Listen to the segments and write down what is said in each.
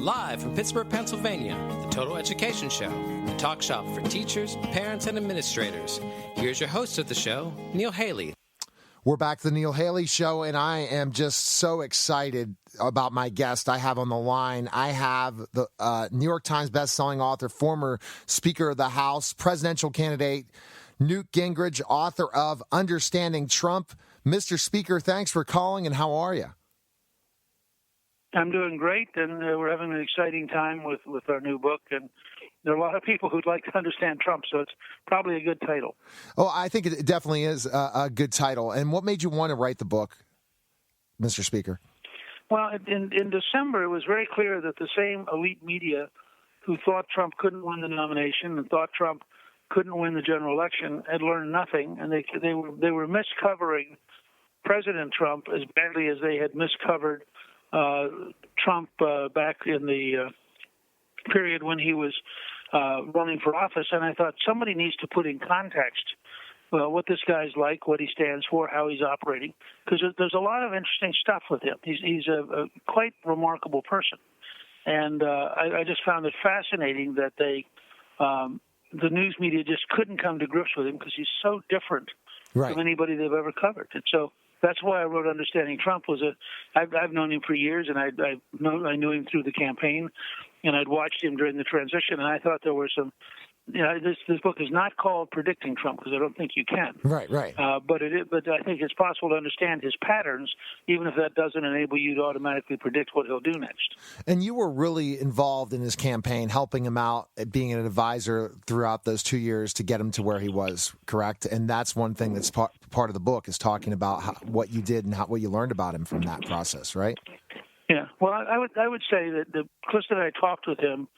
Live from Pittsburgh, Pennsylvania, the Total Education Show, the talk shop for teachers, parents, and administrators. Here's your host of the show, Neil Haley. We're back to the Neil Haley Show, and I am just so excited about my guest I have on the line. I have the New York Times bestselling author, former Speaker of the House, presidential candidate, Newt Gingrich, author of Understanding Trump. Mr. Speaker, thanks for calling, and how are you? I'm doing great, and we're having an exciting time with our new book, and there are a lot of people who'd like to understand Trump, so it's probably a good title. Oh, I think it definitely is a good title. And what made you want to write the book, Mr. Speaker? Well, in December, it was very clear that the same elite media who thought Trump couldn't win the nomination and thought Trump couldn't win the general election had learned nothing, and they were miscovering President Trump as badly as they had miscovered Trump back in the period when he was running for office. And I thought somebody needs to put in context what this guy's like, what he stands for, how he's operating, because there's a lot of interesting stuff with him. He's a quite remarkable person. And I just found it fascinating that the news media just couldn't come to grips with him because he's so different from anybody they've ever covered. And so that's why I wrote Understanding Trump. I've known him for years, and I knew him through the campaign, and I'd watched him during the transition, and I thought there were some. This book is not called Predicting Trump because I don't think you can. Right. But I think it's possible to understand his patterns, even if that doesn't enable you to automatically predict what he'll do next. And you were really involved in his campaign, helping him out, being an advisor throughout those 2 years to get him to where he was, correct? And that's one thing that's part of the book is talking about what you did and what you learned about him from that process, right? Yeah. Well, I would say that Clifton and I talked with him.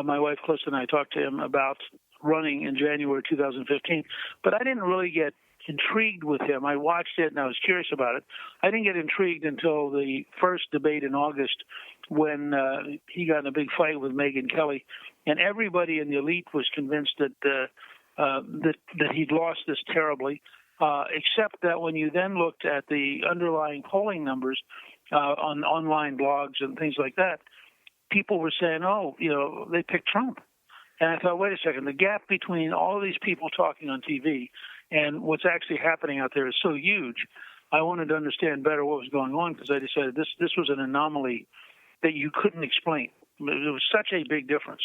My wife, Clifton, and I talked to him about running in January 2015, but I didn't really get intrigued with him. I watched it and I was curious about it. I didn't get intrigued until the first debate in August when he got in a big fight with Megyn Kelly, and everybody in the elite was convinced that he'd lost this terribly, except that when you then looked at the underlying polling numbers on online blogs and things like that, people were saying, they picked Trump. And I thought, wait a second, the gap between all of these people talking on TV and what's actually happening out there is so huge. I wanted to understand better what was going on because I decided this was an anomaly that you couldn't explain. It was such a big difference.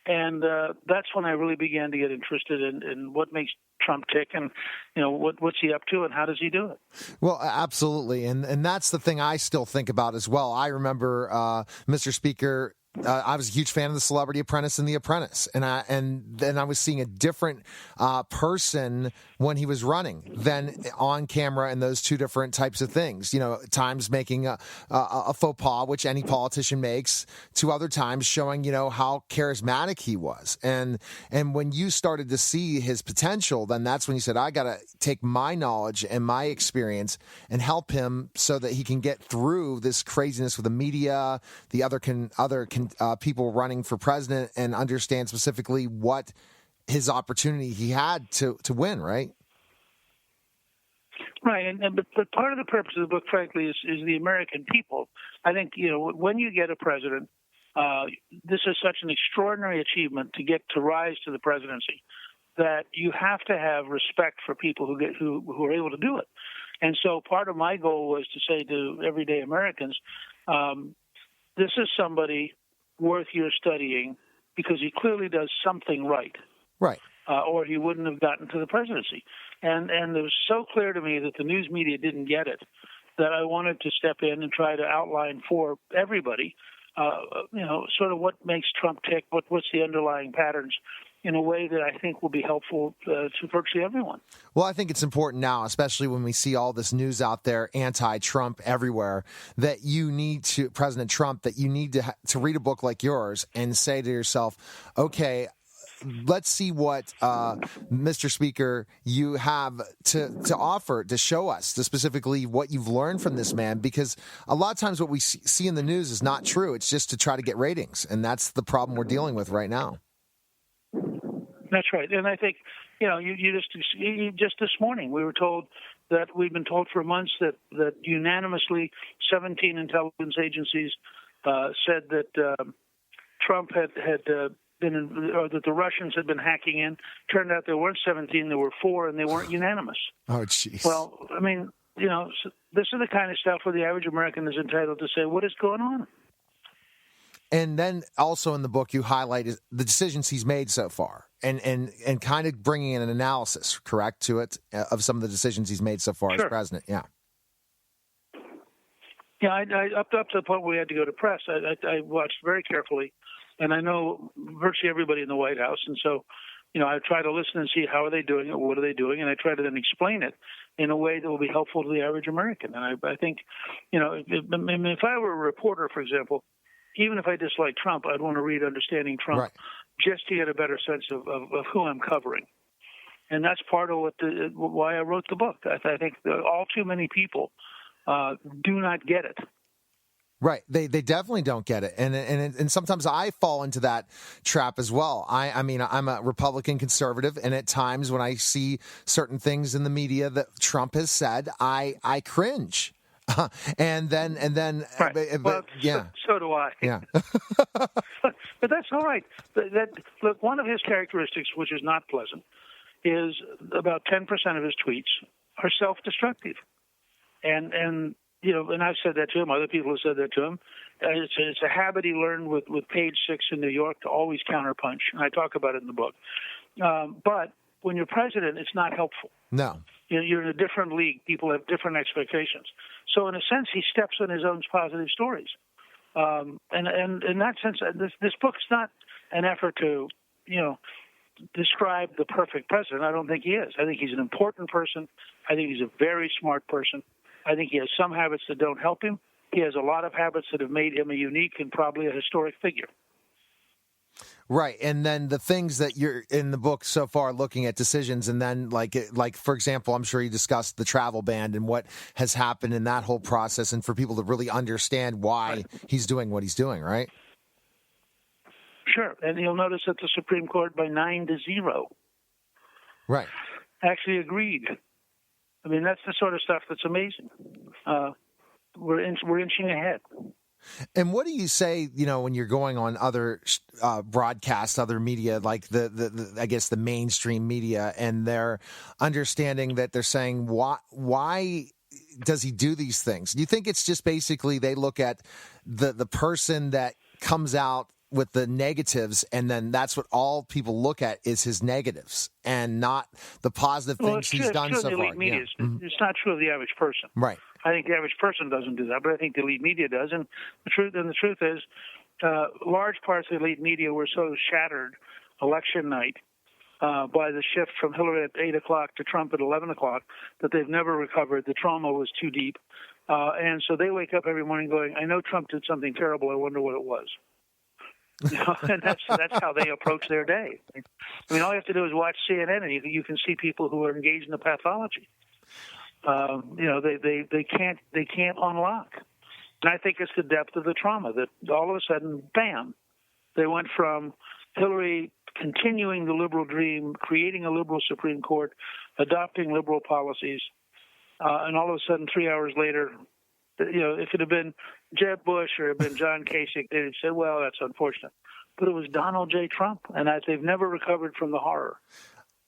And that's when I really began to get interested in what makes Trump tick and, what's he up to and how does he do it? Well, absolutely. And that's the thing I still think about as well. I remember, Mr. Speaker, I was a huge fan of The Celebrity Apprentice and The Apprentice, and then I was seeing a different person when he was running than on camera and those two different types of things. Times making a faux pas, which any politician makes, to other times showing how charismatic he was. And when you started to see his potential, then that's when you said, I got to take my knowledge and my experience and help him so that he can get through this craziness with the media, the other people running for president, and understand specifically what his opportunity he had to win, right? Right, but part of the purpose of the book, frankly, is the American people. I think, when you get a president, this is such an extraordinary achievement to rise to the presidency that you have to have respect for people who are able to do it. And so part of my goal was to say to everyday Americans, this is somebody worth your studying because he clearly does something right. Right. Or he wouldn't have gotten to the presidency. And it was so clear to me that the news media didn't get it that I wanted to step in and try to outline for everybody, sort of what makes Trump tick, what's the underlying patterns in a way that I think will be helpful to virtually everyone. Well, I think it's important now, especially when we see all this news out there, anti-Trump everywhere, that you need to, President Trump, that you need to read a book like yours and say to yourself, okay, let's see what, Mr. Speaker, you have to offer, to show us, to specifically what you've learned from this man, because a lot of times what we see in the news is not true. It's just to try to get ratings, and that's the problem we're dealing with right now. That's right. And I think, just this morning we were told that we've been told for months that unanimously 17 intelligence agencies said that Trump had been in, or that the Russians had been hacking in. Turned out there weren't 17, there were 4, and they weren't unanimous. Oh, jeez. Well, I mean, this is the kind of stuff where the average American is entitled to say, what is going on? And then also in the book, you highlight the decisions he's made so far and kind of bringing in an analysis, correct, to it, of some of the decisions he's made so far as president. Yeah. Yeah, I up to the point where we had to go to press, I watched very carefully, and I know virtually everybody in the White House, and so, I try to listen and see how are they doing it, what are they doing, and I try to then explain it in a way that will be helpful to the average American. And I think, if I were a reporter, for example, even if I dislike Trump, I'd want to read Understanding Trump just to get a better sense of who I'm covering. And that's part of why I wrote the book. I think that all too many people do not get it. Right. They definitely don't get it. And sometimes I fall into that trap as well. I mean, I'm a Republican conservative, and at times when I see certain things in the media that Trump has said, I cringe. and then right. But yeah. So do I. Yeah. But that's all right. Look, one of his characteristics, which is not pleasant, is about 10% of his tweets are self-destructive. And I've said that to him. Other people have said that to him. It's a habit he learned with Page 6 in New York to always counterpunch, and I talk about it in the book. But when you're president, it's not helpful. No. You're in a different league. People have different expectations. So in a sense, he steps on his own positive stories. And in that sense, this book's not an effort to, describe the perfect president. I don't think he is. I think he's an important person. I think he's a very smart person. I think he has some habits that don't help him. He has a lot of habits that have made him a unique and probably a historic figure. Right. And then the things that you're in the book so far looking at decisions, and then like for example, I'm sure you discussed the travel ban and what has happened in that whole process, and for people to really understand why he's doing what he's doing, right? Sure. And you'll notice that the Supreme Court by 9-0 actually agreed. I mean, that's the sort of stuff that's amazing. We're inching ahead. And what do you say, when you're going on other broadcasts, other media, like the I guess the mainstream media, and they're understanding that they're saying, why does he do these things? Do you think it's just basically they look at the person that comes out with the negatives, and then that's what all people look at is his negatives and not the positive things he's done so far? Media. It's not true of the average person. Right. I think the average person doesn't do that, but I think the elite media does. And the truth is, large parts of the elite media were so shattered election night by the shift from Hillary at 8 o'clock to Trump at 11 o'clock that they've never recovered. The trauma was too deep. And so they wake up every morning going, I know Trump did something terrible. I wonder what it was. And that's how they approach their day. I mean, all you have to do is watch CNN, and you can see people who are engaged in the pathology. They can't unlock. And I think it's the depth of the trauma that all of a sudden, bam, they went from Hillary continuing the liberal dream, creating a liberal Supreme Court, adopting liberal policies, and all of a sudden, 3 hours later, if it had been Jeb Bush or it had been John Kasich, they'd have said, well, that's unfortunate. But it was Donald J. Trump, and they've never recovered from the horror.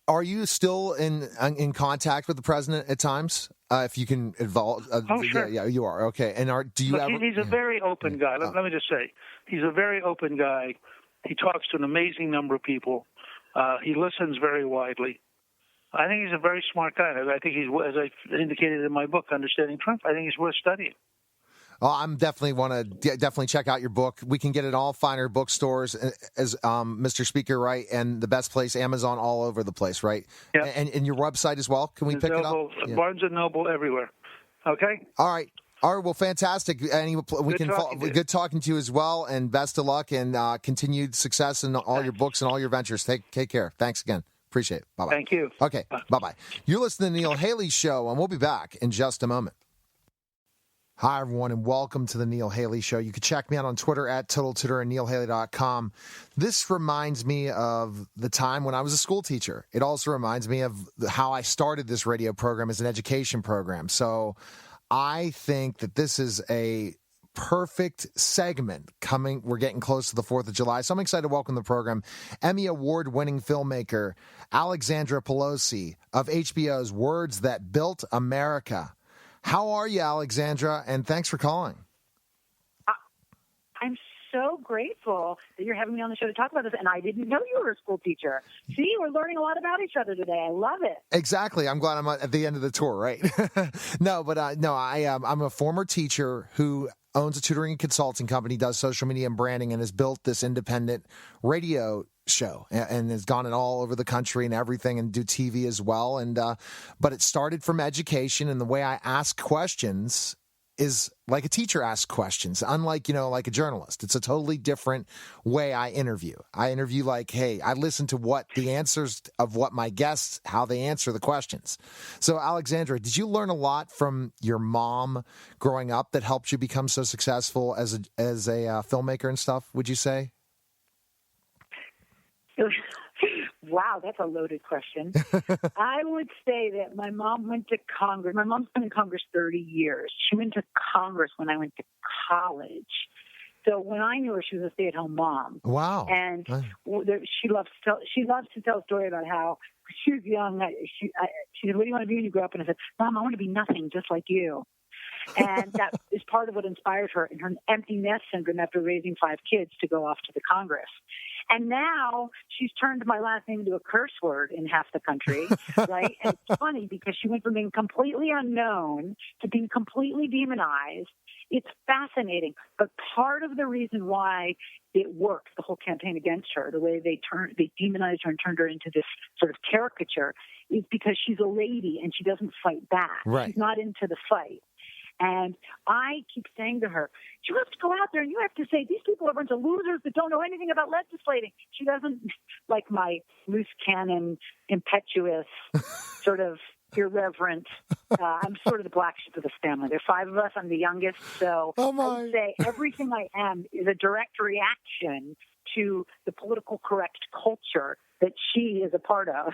Are you still in contact with the president at times? If you can involve, sure. Yeah, you are. Okay. And do you ever? He's a very open guy. Let me just say, he's a very open guy. He talks to an amazing number of people. He listens very widely. I think he's a very smart guy. I think he's, as I indicated in my book, Understanding Trump, I think he's worth studying. Well, I'm definitely check out your book. We can get it all finer bookstores, as Mr. Speaker, right? And the best place, Amazon, all over the place, right? Yeah. And your website as well. Can we pick it up? Yeah. Barnes and Noble, everywhere. Okay. All right. Well, fantastic. Good talking to you as well, and best of luck and continued success in all your books and all your ventures. Take care. Thanks again. Appreciate it. Bye-bye. Thank you. Okay. Bye-bye. You're listening to the Neil Haley Show, and we'll be back in just a moment. Hi, everyone, and welcome to the Neil Haley Show. You can check me out on Twitter at TotalTutor and neilhaley.com. This reminds me of the time when I was a school teacher. It also reminds me of how I started this radio program as an education program. So I think that this is a perfect segment coming. We're getting close to the 4th of July, so I'm excited to welcome the program Emmy Award-winning filmmaker Alexandra-Pelosi of HBO's Words That Built America. How are you, Alexandra? And thanks for calling. I'm so grateful that you're having me on the show to talk about this, and I didn't know you were a school teacher. See, we're learning a lot about each other today. I love it. Exactly. I'm glad I'm at the end of the tour, right? I'm a former teacher who owns a tutoring and consulting company, does social media and branding, and has built this independent radio show and has gone it all over the country and everything, and do TV as well. And but it started from education, and the way I ask questions is like a teacher asks questions, unlike, like a journalist. It's a totally different way I interview. I interview like, hey, I listen to what the answers of what my guests, how they answer the questions. So, Alexandra, did you learn a lot from your mom growing up that helped you become so successful as a filmmaker and stuff, would you say? Wow, that's a loaded question. I would say that my mom went to Congress. My mom's been in Congress 30 years. She went to Congress when I went to college. So when I knew her, she was a stay-at-home mom. Wow. And she loves to tell a story about how when she was young. She said, "What do you want to be when you grow up?" And I said, "Mom, I want to be nothing, just like you." And that is part of what inspired her in her empty nest syndrome after raising 5 kids to go off to the Congress. And now she's turned my last name into a curse word in half the country, right? And it's funny because she went from being completely unknown to being completely demonized. It's fascinating. But part of the reason why it worked, the whole campaign against her, the way they demonized her and turned her into this sort of caricature, is because she's a lady and she doesn't fight back. Right. She's not into the fight. And I keep saying to her, you have to go out there and you have to say, these people are a bunch of losers that don't know anything about legislating. She doesn't like my loose cannon, impetuous, sort of irreverent. I'm sort of the black sheep of this family. There are 5 of us. I'm the youngest. So I would say everything I am is a direct reaction to the political correct culture that she is a part of.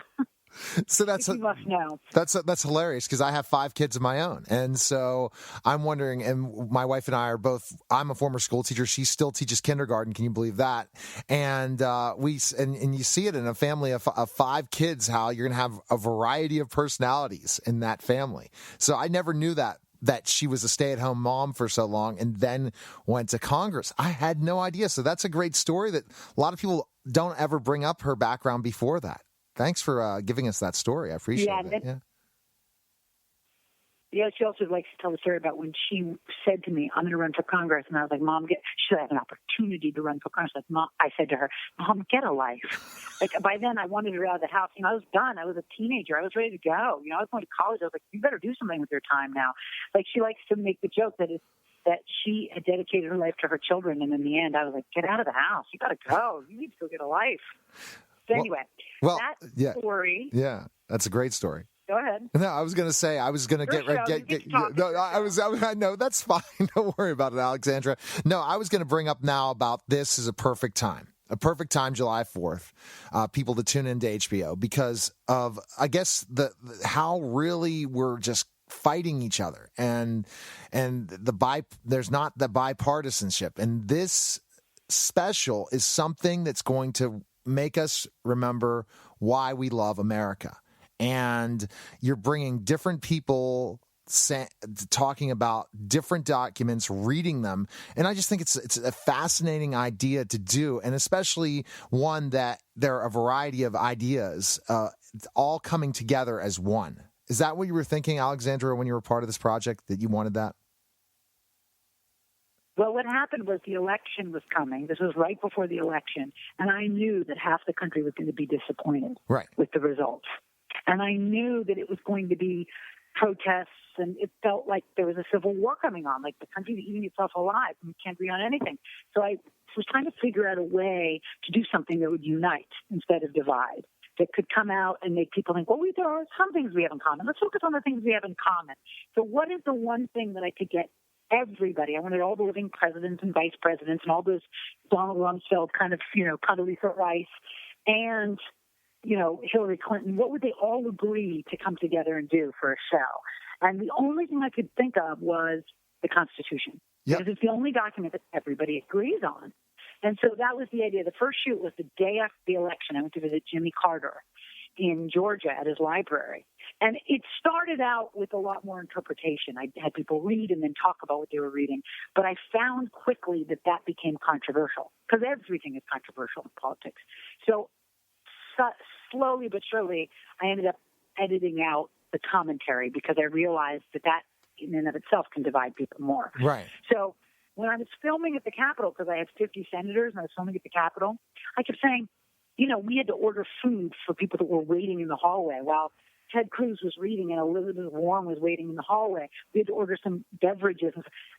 So you must know. That's hilarious because I have 5 kids of my own, and so I'm wondering. And my wife and I are both. I'm a former school teacher. She still teaches kindergarten. Can you believe that? And you see it in a family of 5 kids how you're going to have a variety of personalities in that family. So I never knew that she was a stay-at-home mom for so long and then went to Congress. I had no idea. So that's a great story that a lot of people don't ever bring up her background before that. Thanks for giving us that story. I appreciate it. Yeah, she also likes to tell the story about when she said to me, "I'm going to run for Congress." And I was like, "Mom, she said, I have an opportunity to run for Congress." Like, Mom, I said to her, "Mom, get a life." Like, by then I wanted her out of the house. I was done. I was a teenager. I was ready to go. I was going to college. I was like, "You better do something with your time now." Like, she likes to make the joke that she had dedicated her life to her children. And in the end, I was like, "Get out of the house. You got to go. You need to go get a life." So anyway, that story. Yeah, that's a great story. Go ahead. No, I was going to say, I was going to I know, that's fine. Don't worry about it, Alexandra. No, I was going to bring up now about this is a perfect time, July 4th, people to tune into HBO because of, I guess, how really we're just fighting each other and there's not the bipartisanship. And this special is something that's going to make us remember why we love America. And you're bringing different people talking about different documents, reading them. And I just think it's a fascinating idea to do, and especially one that there are a variety of ideas all coming together as one. Is that what you were thinking, Alexandra, when you were part of this project, that you wanted that? Well, what happened was the election was coming. This was right before the election. And I knew that half the country was going to be disappointed with the results. And I knew that it was going to be protests, and it felt like there was a civil war coming on, like the country is eating itself alive and we can't agree on anything. So I was trying to figure out a way to do something that would unite instead of divide, that could come out and make people think, well, there are some ththings we have in common. Let's focus on the things we have in common. So what is the one thing that I could get everybody? I wanted all the living presidents and vice presidents and all those Donald Rumsfeld kind of, Condoleezza Rice and, Hillary Clinton. What would they all agree to come together and do for a show? And the only thing I could think of was the Constitution. Yep. Because it's the only document that everybody agrees on. And so that was the idea. The first shoot was the day after the election. I went to visit Jimmy Carter in Georgia at his library. And it started out with a lot more interpretation. I had people read and then talk about what they were reading. But I found quickly that that became controversial, because everything is controversial in politics. So slowly but surely, I ended up editing out the commentary, because I realized that that in and of itself can divide people more. Right. So when I was filming at the Capitol, because I had 50 senators and I was filming at the Capitol, I kept saying, we had to order food for people that were waiting in the hallway while Ted Cruz was reading and Elizabeth Warren was waiting in the hallway. We had to order some beverages.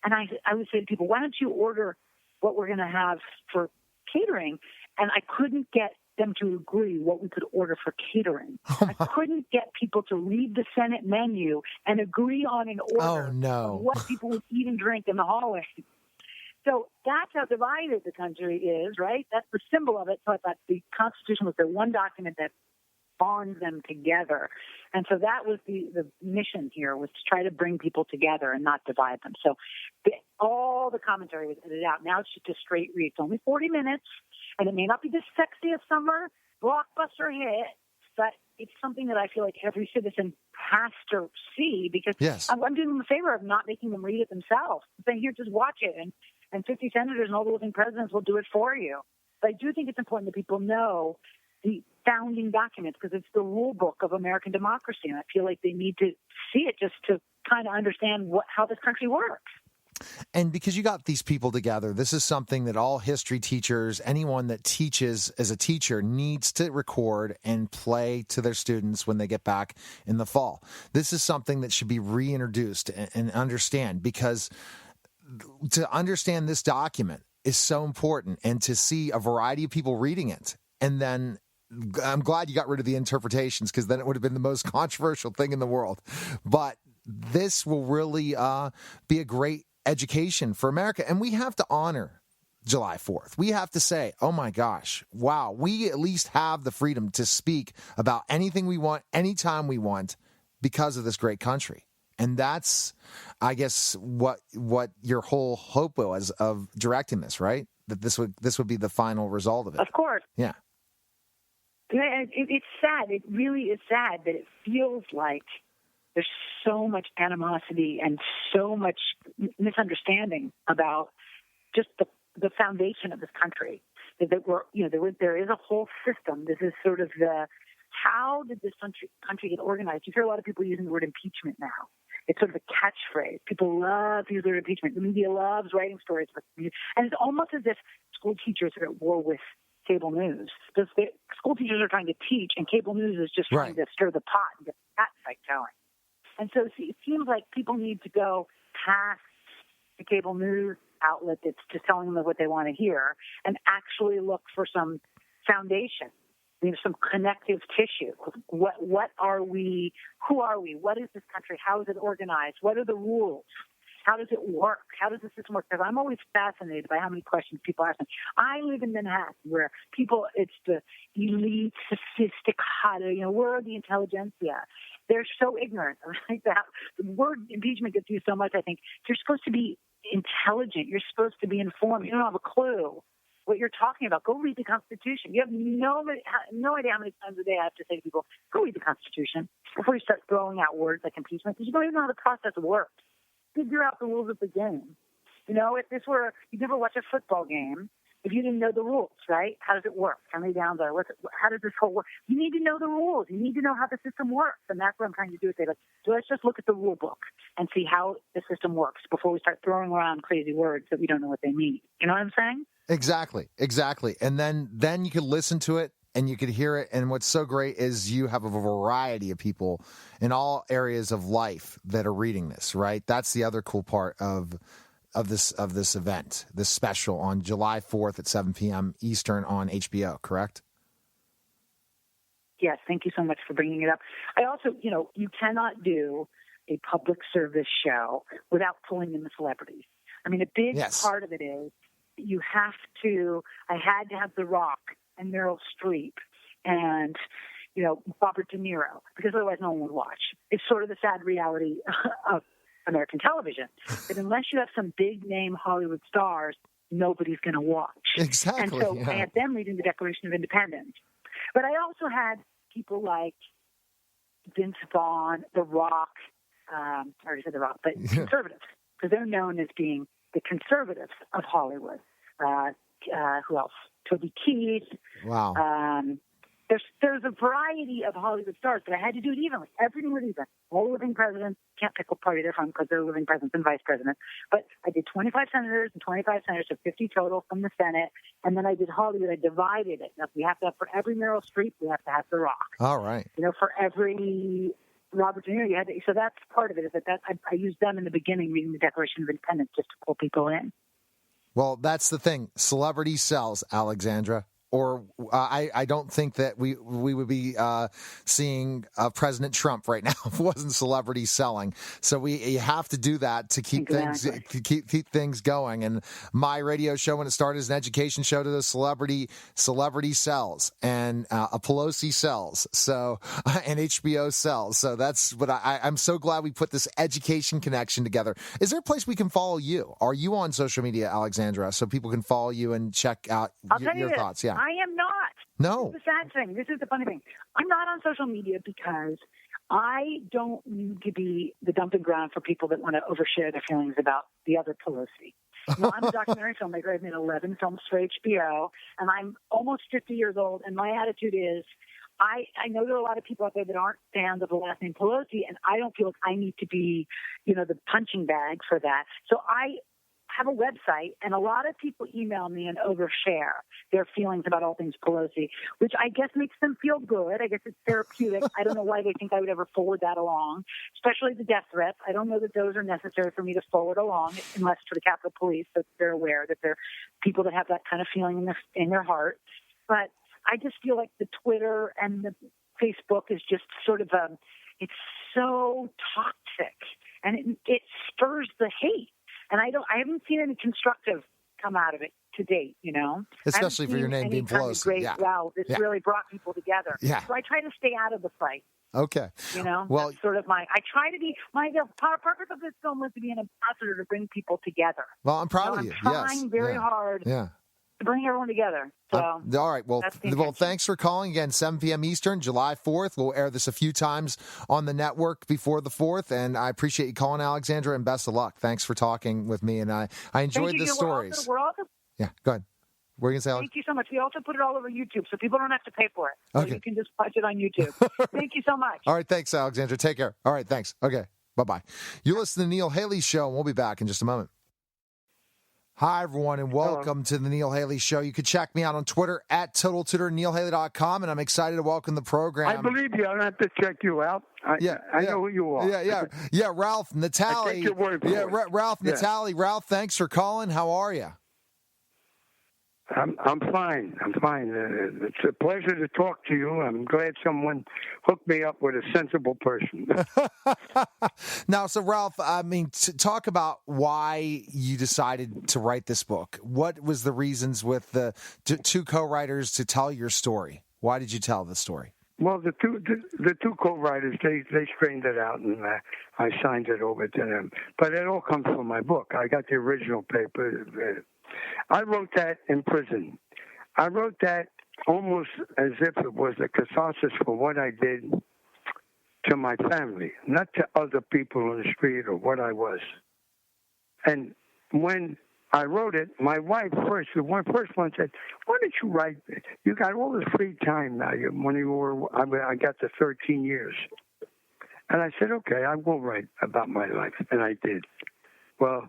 And I would say to people, why don't you order what we're going to have for catering? And I couldn't get them to agree what we could order for catering. I couldn't get people to read the Senate menu and agree on an order of what people would eat and drink in the hallway. So that's how divided the country is, right? That's the symbol of it. So I thought the Constitution was the one document that bonds them together. And so that was the mission here, was to try to bring people together and not divide them. So all the commentary was edited out. Now it's just a straight read. It's only 40 minutes, and it may not be the sexiest summer blockbuster hit, but it's something that I feel like every citizen has to see, because I'm doing them a favor of not making them read it themselves. I'm saying, here, just watch it, and 50 senators and all the living presidents will do it for you. But I do think it's important that people know the founding documents, because it's the rule book of American democracy, and I feel like they need to see it just to kind of understand how this country works. And because you got these people together, this is something that all history teachers, anyone that teaches as a teacher, needs to record and play to their students when they get back in the fall. This is something that should be reintroduced and understand, because to understand this document is so important, and to see a variety of people reading it. And then I'm glad you got rid of the interpretations, because then it would have been the most controversial thing in the world. But this will really be a great education for America. And we have to honor July 4th. We have to say, oh my gosh, wow, we at least have the freedom to speak about anything we want, anytime we want, because of this great country. And that's, I guess, what your whole hope was of directing this, right? That this would be the final result of it. Of course. Yeah. It's sad. It really is sad that it feels like there's so much animosity and so much misunderstanding about just the foundation of this country. That there is a whole system. This is sort of how did this country get organized? You hear a lot of people using the word impeachment now. It's sort of a catchphrase. People love to use the word impeachment. The media loves writing stories. And it's almost as if school teachers are at war with cable news. Because school teachers are trying to teach, and cable news is just trying to stir the pot and get that fight going. And so it seems like people need to go past the cable news outlet that's just telling them what they want to hear, and actually look for some foundation, some connective tissue. What are we? Who are we? What is this country? How is it organized? What are the rules? How does it work? How does the system work? Because I'm always fascinated by how many questions people ask me. I live in Manhattan, where it's the elite, sophisticated, we're the intelligentsia. They're so ignorant. Like that. The word impeachment gets used so much, I think. You're supposed to be intelligent. You're supposed to be informed. You don't have a clue what you're talking about. Go read the Constitution. You have no idea how many times a day I have to say to people, go read the Constitution before you start throwing out words like impeachment, because you don't even know how the process works. Figure out the rules of the game. If this were, you'd never watch a football game if you didn't know the rules, right? How does it work? How many downs are? How does this whole work? You need to know the rules. You need to know how the system works. And that's what I'm trying to do, is say, so let's just look at the rule book and see how the system works before we start throwing around crazy words that we don't know what they mean. You know what I'm saying? Exactly. And then you could listen to it and you could hear it. And what's so great is you have a variety of people in all areas of life that are reading this, right? That's the other cool part of this event, this special on July 4th at 7 p.m. Eastern on HBO, correct? Yes, thank you so much for bringing it up. I also, you cannot do a public service show without pulling in the celebrities. I mean, a big part of it is I had to have The Rock and Meryl Streep and, Robert De Niro, because otherwise no one would watch. It's sort of the sad reality of American television. That unless you have some big-name Hollywood stars, nobody's going to watch. Exactly. And so I had them reading the Declaration of Independence. But I also had people like Vince Vaughn, The Rock, I already said The Rock, but conservatives, because they're known as being the conservatives of Hollywood. Who else? Toby Keith. Wow. There's a variety of Hollywood stars, but I had to do it evenly. Everything was even. All the living presidents, can't pick what party they're from because they're living presidents and vice presidents. But I did 25 senators and 25 senators, so 50 total from the Senate. And then I did Hollywood. I divided it. Now, we have to have, for every Meryl Streep, we have to have The Rock. All right. For every Robert De Niro, you had to, so that's part of it. Is that I used them in the beginning, reading the Declaration of Independence, just to pull people in. Well, that's the thing. Celebrity sells, Alexandra. Or I don't think that we would be seeing President Trump right now if it wasn't celebrity selling. So you have to do that to keep keep things going. And my radio show, when it started, is an education show to the celebrity sells, and a Pelosi sells. So and HBO sells. So that's what I'm so glad we put this education connection together. Is there a place we can follow you? Are you on social media, Alexandra, so people can follow you and check out your thoughts? Yeah. I am not. No. This is the sad thing. This is the funny thing. I'm not on social media because I don't need to be the dumping ground for people that want to overshare their feelings about the other Pelosi. I'm a documentary filmmaker. I've made 11 films for HBO, and I'm almost 50 years old, and my attitude is I know there are a lot of people out there that aren't fans of the last name Pelosi, and I don't feel like I need to be, the punching bag for that. So I have a website, and a lot of people email me and overshare their feelings about all things Pelosi, which I guess makes them feel good. I guess it's therapeutic. I don't know why they think I would ever forward that along, especially the death threats. I don't know that those are necessary for me to forward along, unless to the Capitol Police, so they're aware that they're people that have that kind of feeling in their heart. But I just feel like the Twitter and the Facebook is just sort of it's so toxic, and it spurs the hate. And I haven't seen any constructive come out of it to date, Especially for your name being Pelosi. Wow, this really brought people together. Yeah. So I try to stay out of the fight. Okay. Well, that's sort of I try to be, the purpose of this film was to be an ambassador to bring people together. Well, I'm proud of you. I'm trying very hard to bring everyone together. So, all right. Well, thanks for calling again. 7 p.m. Eastern, July 4th. We'll air this a few times on the network before the 4th, and I appreciate you calling, Alexandra, and best of luck. Thanks for talking with me, and I enjoyed the stories. We're also, yeah, go ahead. What are you going to say, Alex? Thank you so much. We also put it all over YouTube, so people don't have to pay for it. So you can just watch it on YouTube. Thank you so much. All right. Thanks, Alexandra. Take care. All right. Thanks. Okay. Bye-bye. You listen to the Neil Haley Show, and we'll be back in just a moment. Hi, everyone, and welcome to the Neil Haley Show. You can check me out on Twitter at TotalTutor, NeilHaley.com, and I'm excited to welcome the program. I believe you. I don't have to check you out. I know who you are. Yeah, Ralph-Natale. I take your word for it. Ralph-Natale. Ralph, thanks for calling. How are you? I'm fine. It's a pleasure to talk to you. I'm glad someone hooked me up with a sensible person. Now, so Ralph, talk about why you decided to write this book. What was the reasons with the two co-writers to tell your story? Why did you tell the story? Well, the two co-writers, they straightened it out, and I signed it over to them. But it all comes from my book. I got the original paper. I wrote that in prison. I wrote that almost as if it was a catharsis for what I did to my family, not to other people on the street or what I was. And when I wrote it, my wife the first one said, "Why don't you write? You got all this free time now. I got the 13 years." And I said, "Okay, I will write about my life," and I did. Well,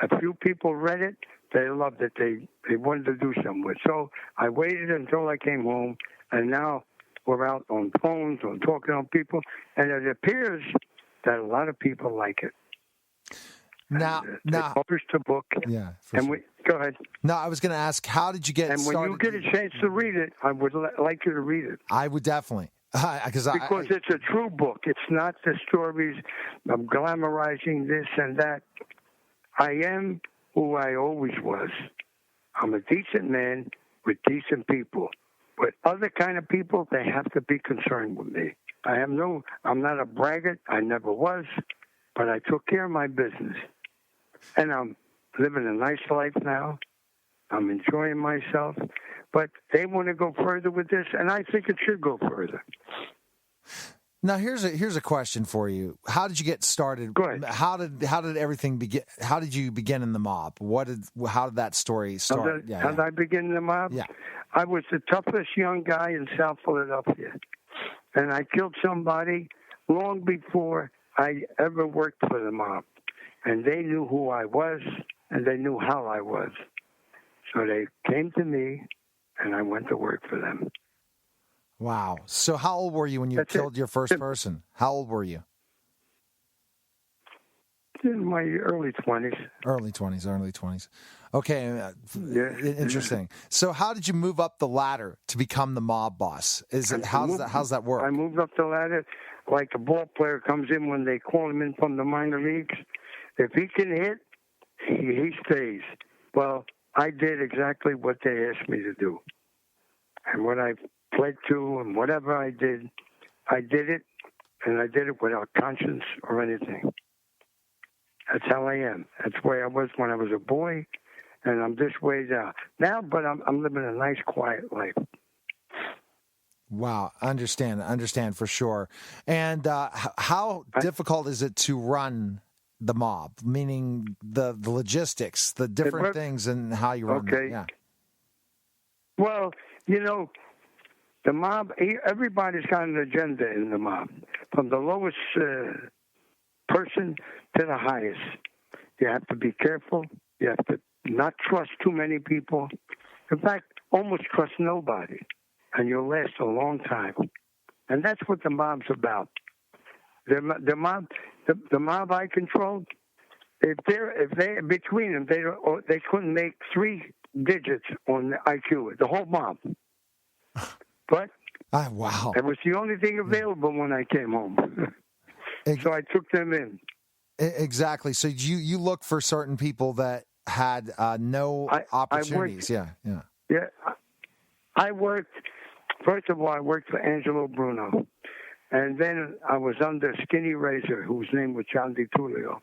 a few people read it. They loved it. They wanted to do something with it. So I waited until I came home, and now we're out on phones, on talking to people, and it appears that a lot of people like it. Now, they published a book. Yeah. Go ahead. No, I was going to ask, how did you get started? And when you get a chance to read it, I would like you to read it. I would definitely. Because it's a true book. It's not the stories of glamorizing this and that. I am who I always was. I'm a decent man with decent people. But other kind of people, they have to be concerned with me. I'm not a braggart. I never was. but I took care of my business. And I'm living a nice life now. I'm enjoying myself. But they want to go further with this, and I think it should go further. Now, here's a question for you. How did you get started? Go ahead. How did everything begin? How did you begin in the mob? How did that story start? How did I begin in the mob? Yeah. I was the toughest young guy in South Philadelphia, and I killed somebody long before I ever worked for the mob. And they knew who I was, and they knew how I was. So they came to me, and I went to work for them. Wow. So how old were you when you killed your first person? How old were you? In my early 20s. Early 20s. Okay. Interesting. So how did you move up the ladder to become the mob boss? How's that work? I moved up the ladder like a ball player comes in when they call him in from the minor leagues. If he can hit, he stays. Well, I did exactly what they asked me to do. And what I pled to and whatever I did it, and I did it without conscience or anything. That's how I am. That's the way I was when I was a boy, and I'm this way now. But I'm living a nice, quiet life. Wow, understand for sure. And how difficult is it to run the mob? Meaning the logistics, the different things, and how you run it. Yeah. Well, the mob, everybody's got an agenda in the mob, from the lowest person to the highest. You have to be careful. You have to not trust too many people. In fact, almost trust nobody, and you'll last a long time. And that's what the mob's about. The mob I controlled, if they between them, they couldn't make 3 digits on the IQ, the whole mob. But wow, it was the only thing available when I came home. So I took them in. Exactly. So you look for certain people that had no opportunities. Yeah. I worked. First of all, I worked for Angelo Bruno, and then I was under Skinny Razor, whose name was John DiTullio.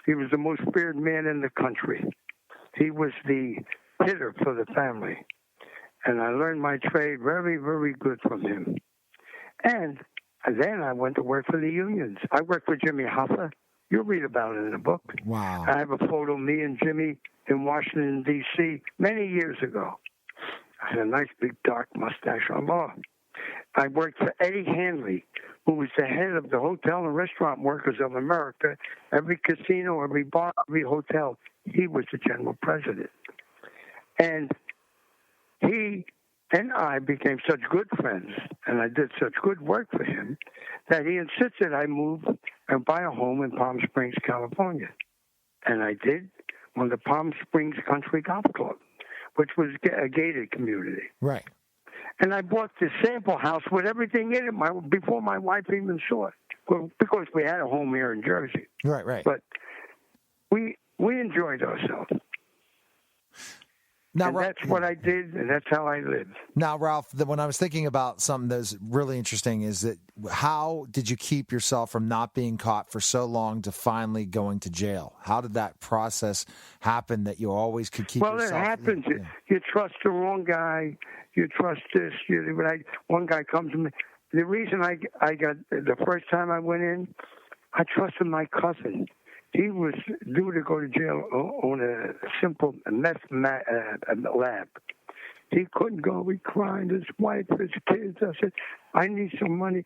He was the most feared man in the country. He was the hitter for the family. And I learned my trade very, very good from him. And then I went to work for the unions. I worked for Jimmy Hoffa. You'll read about it in the book. Wow. I have a photo of me and Jimmy in Washington, D.C. many years ago. I had a nice big dark mustache on. I worked for Eddie Hanley, who was the head of the Hotel and Restaurant Workers of America. Every casino, every bar, every hotel, he was the general president. And he and I became such good friends, and I did such good work for him, that he insisted I move and buy a home in Palm Springs, California. And I did, on the Palm Springs Country Golf Club, which was a gated community. Right. And I bought the sample house with everything in it before my wife even saw it, because we had a home here in Jersey. Right. But we enjoyed ourselves. Now, and that's what I did, and that's how I lived. Now, Ralph, when I was thinking about something that's really interesting is that how did you keep yourself from not being caught for so long to finally going to jail? How did that process happen that you always could keep yourself? Well, it happens. Yeah. You trust the wrong guy. You trust this. One guy comes to me. The reason I got, the first time I went in, I trusted my cousin. He was due to go to jail on a simple meth lab. He couldn't go. He cried, his wife, his kids. I said, I need some money.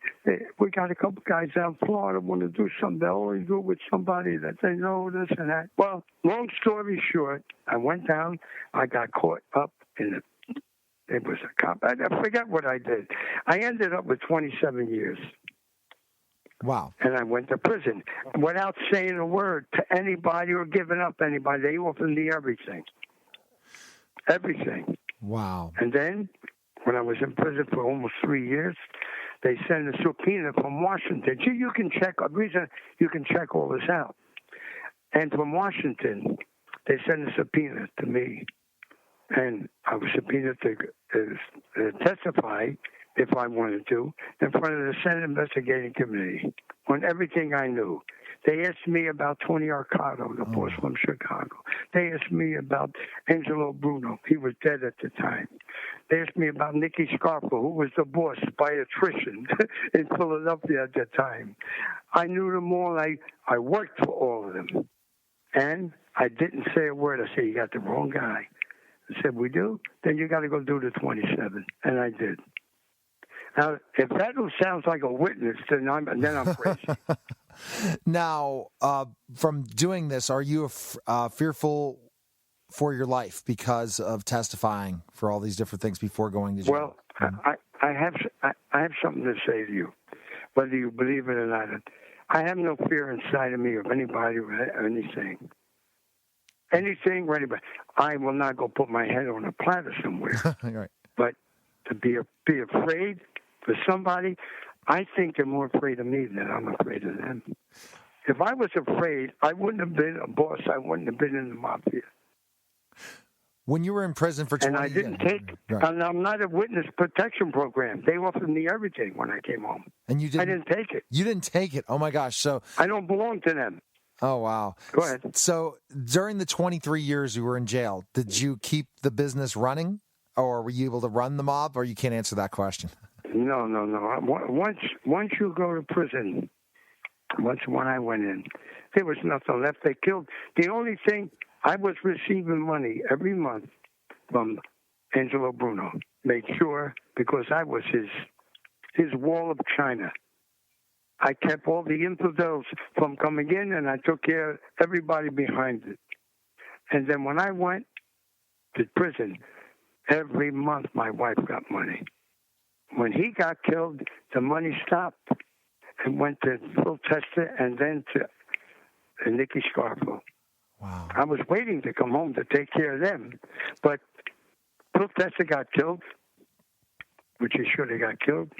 We got a couple guys out in Florida want to do something. They'll only do it with somebody that they know, this and that. Well, long story short, I went down. I got caught up in it. It was a cop. I forget what I did. I ended up with 27 years. Wow. And I went to prison without saying a word to anybody or giving up anybody. They offered me everything. Everything. Wow. And then, when I was in prison for almost 3 years, they sent a subpoena from Washington. Gee, you can check all this out. And from Washington, they sent a subpoena to me. And I was subpoenaed to testify, if I wanted to, in front of the Senate Investigating Committee on everything I knew. They asked me about Tony Arcado, the boss from Chicago. They asked me about Angelo Bruno. He was dead at the time. They asked me about Nicky Scarpa, who was the boss by attrition in Philadelphia at the time. I knew them all. I worked for all of them. And I didn't say a word. I said, you got the wrong guy. I said, we do? Then you got to go do the 27. And I did. Now, if that sounds like a witness, then I'm crazy. Now, from doing this, are you fearful for your life because of testifying for all these different things before going to jail? Well, I have something to say to you, whether you believe it or not. I have no fear inside of me of anybody or anything. Anything or anybody. I will not go put my head on a platter somewhere. Right. But to be afraid for somebody, I think they're more afraid of me than I'm afraid of them. If I was afraid, I wouldn't have been a boss. I wouldn't have been in the mafia. When you were in prison for 20 years. And I didn't take, and I'm not a witness protection program. They offered me everything when I came home. And you didn't? I didn't take it. You didn't take it? Oh, my gosh. So I don't belong to them. Oh, wow. Go ahead. So during the 23 years you were in jail, did you keep the business running? Or were you able to run the mob? Or you can't answer that question? No. Once you go to prison, when I went in, there was nothing left. They killed. The only thing, I was receiving money every month from Angelo Bruno. Made sure, because I was his wall of China. I kept all the infidels from coming in, and I took care of everybody behind it. And then when I went to prison, every month my wife got money. When he got killed, the money stopped and went to Phil Tester and then to Nicky Scarpa. Wow. I was waiting to come home to take care of them. But Phil Tester got killed, which he should have got killed.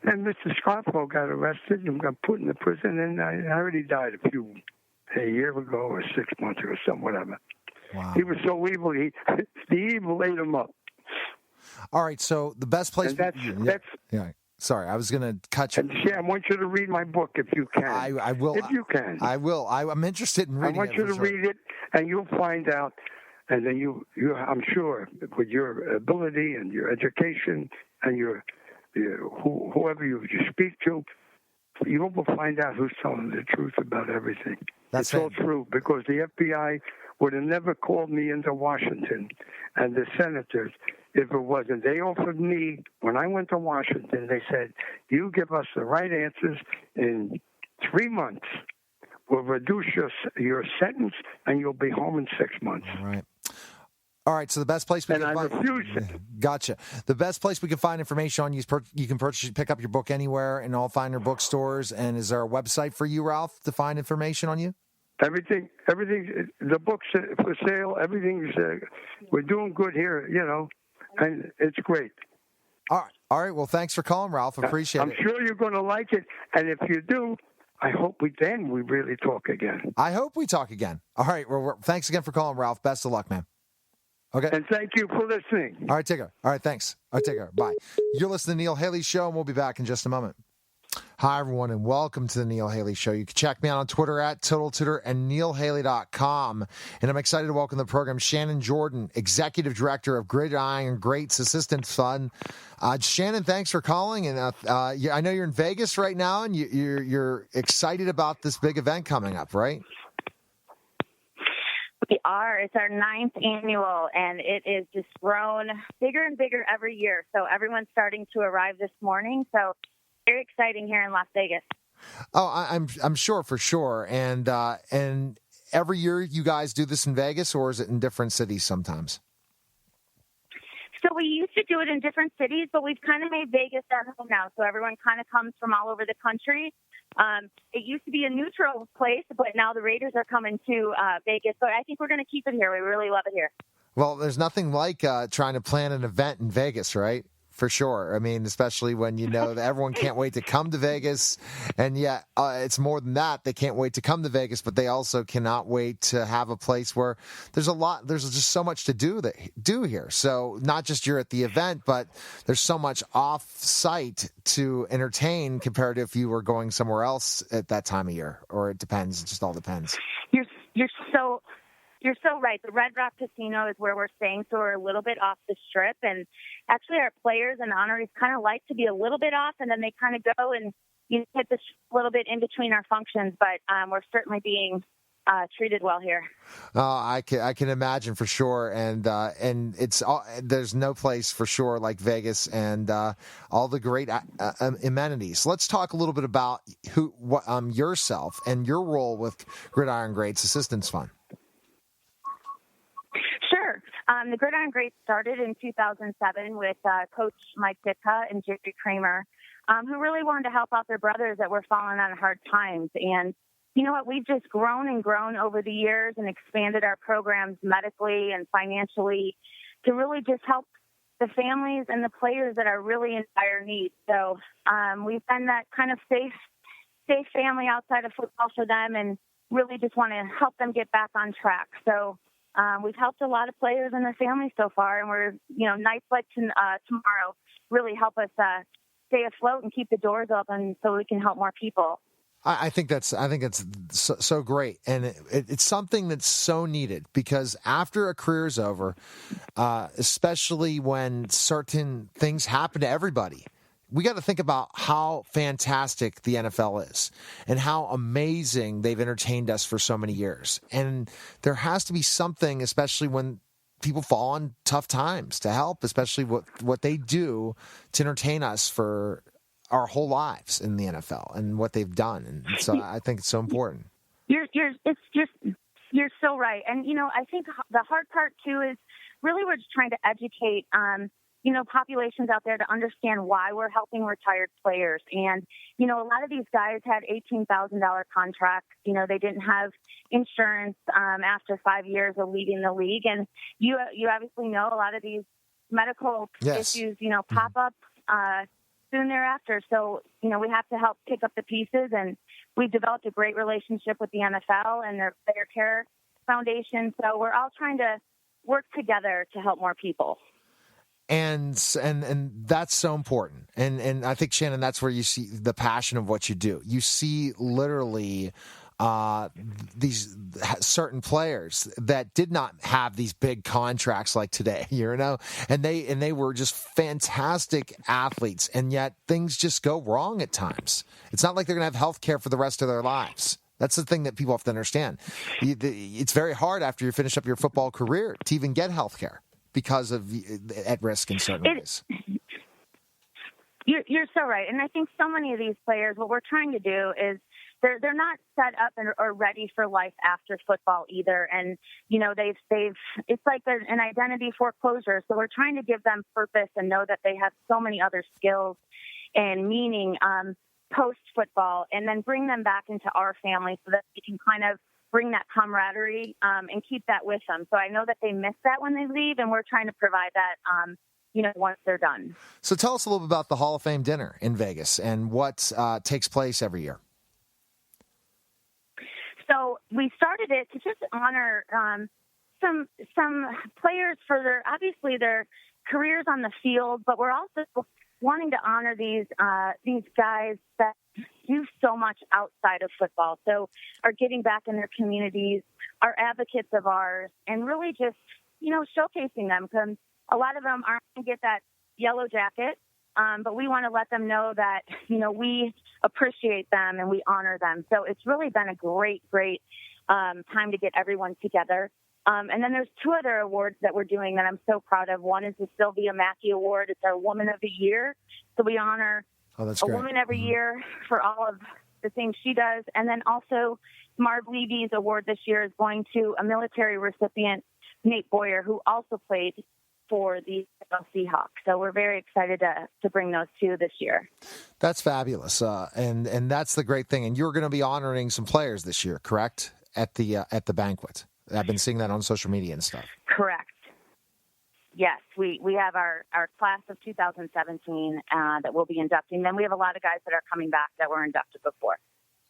And Mr. Scarpa got arrested and got put in the prison, and I already died a year ago or 6 months ago, something, whatever. Wow. He was so evil, the evil ate him up. All right, so the best place... And that's Sorry, I was going to cut you. And I want you to read my book if you can. I will. If you can. I will. I'm interested in reading it. I want you to read it, and you'll find out. And then you, I'm sure, with your ability and your education and whoever you speak to, you will find out who's telling the truth about everything. It's all true, because the FBI would have never called me into Washington, and the senators, if it wasn't. They offered me, when I went to Washington, they said, you give us the right answers in 3 months. We'll reduce your sentence, and you'll be home in 6 months. All right, so the best place we can find... I refused it. Gotcha. The best place we can find information on you is you can pick up your book anywhere in all finer bookstores. And is there a website for you, Ralph, to find information on you? Everything, the books for sale, everything's, we're doing good here, and it's great. All right. Well, thanks for calling, Ralph. Appreciate it. I'm sure you're going to like it, and if you do, I hope we really talk again. I hope we talk again. All right. Well, thanks again for calling, Ralph. Best of luck, man. Okay. And thank you for listening. All right, take care. All right, thanks. All right, take care. Bye. You're listening to the Neil Haley Show, and we'll be back in just a moment. Hi, everyone, and welcome to the Neil Haley Show. You can check me out on Twitter at TotalTutor and NeilHaley.com. And I'm excited to welcome to the program Shannon Jordan, Executive Director of Gridiron Greats Assistance Fund. Shannon, thanks for calling. And I know you're in Vegas right now, and you're excited about this big event coming up, right? We are. It's our 9th annual, and it is just grown bigger and bigger every year. So everyone's starting to arrive this morning. So very exciting here in Las Vegas. Oh, I'm sure, for sure. And every year you guys do this in Vegas, or is it in different cities sometimes? So we used to do it in different cities, but we've kind of made Vegas our home now. So everyone kind of comes from all over the country. It used to be a neutral place, but now the Raiders are coming to Vegas. But I think we're going to keep it here. We really love it here. Well, there's nothing like trying to plan an event in Vegas, right? for sure. I mean, especially when you know that everyone can't wait to come to Vegas, and yet it's more than that. They can't wait to come to Vegas, but they also cannot wait to have a place where there's just so much to do here. So not just you're at the event, but there's so much off-site to entertain compared to if you were going somewhere else at that time of year, or it depends. It just all depends. You're so right. The Red Rock Casino is where we're staying, so we're a little bit off the strip. And actually, our players and honorees kind of like to be a little bit off, and then they kind of go and hit the little bit in between our functions. But we're certainly being treated well here. I can imagine for sure, and it's there's no place for sure like Vegas and all the great amenities. Let's talk a little bit about yourself and your role with Gridiron Greats Assistance Fund. Sure. The Gridiron Greats started in 2007 with Coach Mike Ditka and Jerry Kramer, who really wanted to help out their brothers that were falling on hard times. And you know what? We've just grown and grown over the years and expanded our programs medically and financially to really just help the families and the players that are really in dire need. So we've been that kind of safe family outside of football for them, and really just want to help them get back on track. So we've helped a lot of players and their families so far, and we're, nights like tomorrow really help us stay afloat and keep the doors open so we can help more people. I think that's so great, and it's something that's so needed, because after a career is over, especially when certain things happen to everybody, we got to think about how fantastic the NFL is and how amazing they've entertained us for so many years. And there has to be something, especially when people fall on tough times, to help, especially what they do to entertain us for our whole lives in the NFL and what they've done. And so I think it's so important. You're so right. And, I think the hard part too is really we're just trying to educate, populations out there to understand why we're helping retired players. And, a lot of these guys had $18,000 contracts. They didn't have insurance after 5 years of leading the league. And you obviously know a lot of these medical issues, pop up soon thereafter. So, we have to help pick up the pieces. And we've developed a great relationship with the NFL and their Player Care Foundation. So we're all trying to work together to help more people. And that's so important. And I think, Shannon, that's where you see the passion of what you do. You see literally these certain players that did not have these big contracts like today, and they were just fantastic athletes, and yet things just go wrong at times. It's not like they're going to have health care for the rest of their lives. That's the thing that people have to understand. It's very hard after you finish up your football career to even get health care, because of at risk in certain ways. You're so right. And I think so many of these players, what we're trying to do is they're not set up or ready for life after football either. And, it's like an identity foreclosure. So we're trying to give them purpose and know that they have so many other skills and meaning post-football, and then bring them back into our family so that we can kind of bring that camaraderie and keep that with them. So I know that they miss that when they leave, and we're trying to provide that, once they're done. So tell us a little bit about the Hall of Fame dinner in Vegas and what takes place every year. So we started it to just honor some players for their careers on the field, but we're also wanting to honor these guys that do so much outside of football, so are getting back in their communities, are advocates of ours, and really just, showcasing them, because a lot of them aren't going to get that yellow jacket, but we want to let them know that, we appreciate them and we honor them. So it's really been a great time to get everyone together. And then there's two other awards that we're doing that I'm so proud of. One is the Sylvia Mackey Award. It's our Woman of the Year. So we honor a woman every year for all of the things she does. And then also Marv Levy's award this year is going to a military recipient, Nate Boyer, who also played for the Seahawks. So we're very excited to bring those two this year. That's fabulous. And that's the great thing. And you're going to be honoring some players this year, correct? At the banquet. I've been seeing that on social media and stuff. Correct. Yes, we have our class of 2017 that we'll be inducting. Then we have a lot of guys that are coming back that were inducted before.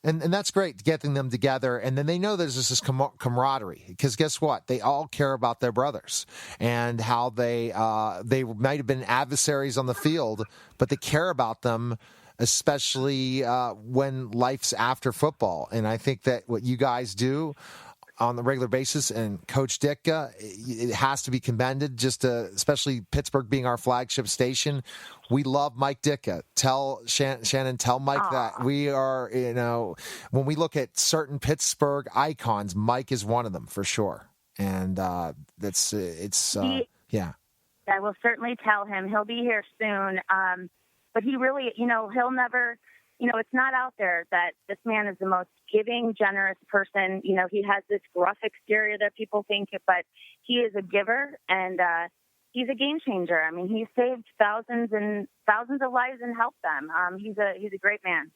And that's great, getting them together. And then they know there's this camaraderie, because guess what? They all care about their brothers and how they might have been adversaries on the field, but they care about them, especially when life's after football. And I think that what you guys do on the regular basis, and Coach Ditka, it has to be commended, especially Pittsburgh being our flagship station. We love Mike Ditka. Tell Shannon, tell Mike that we are, when we look at certain Pittsburgh icons, Mike is one of them for sure. And yeah. I will certainly tell him. He'll be here soon. But he really, he'll never, it's not out there that this man is the most giving, generous person. He has this gruff exterior that people think, but he is a giver, and he's a game changer. I mean, he saved thousands and thousands of lives and helped them. He's a great man.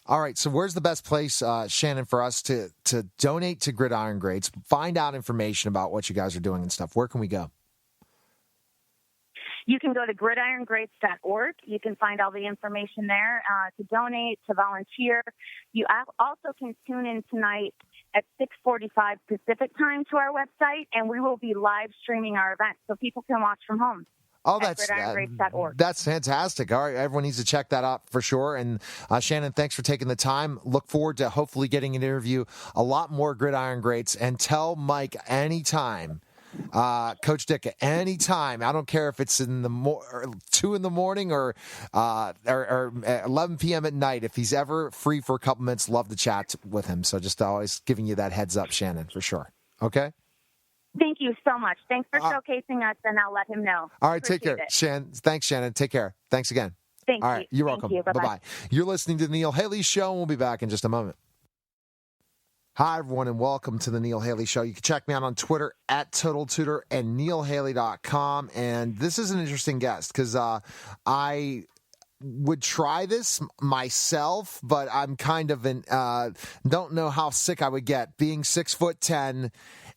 All right, so where's the best place, Shannon, for us to donate to Gridiron Greats, find out information about what you guys are doing and stuff? Where can we go? You can go to gridirongreats.org. You can find all the information there to donate, to volunteer. You also can tune in tonight at 6:45 Pacific time to our website, and we will be live streaming our event so people can watch from home. Oh, that's fantastic. All right, everyone needs to check that out for sure. And Shannon, thanks for taking the time. Look forward to hopefully getting an interview, a lot more Gridiron Greats, and tell Mike anytime. Coach Ditka, anytime. I don't care if it's in the 2 in the morning or 11 p.m. at night. If he's ever free for a couple minutes, love to chat with him. So just always giving you that heads up, Shannon, for sure. Okay? Thank you so much. Thanks for showcasing us, and I'll let him know. All right, take care. Thanks, Shannon. Take care. Thanks again. Thank you. All right, you're welcome. You. Bye-bye. You're listening to the Neil Haley Show, and we'll be back in just a moment. Hi, everyone, and welcome to the Neil Haley Show. You can check me out on Twitter at TotalTutor and neilhaley.com. And this is an interesting guest because I would try this myself, but I'm kind of don't know how sick I would get being 6'10"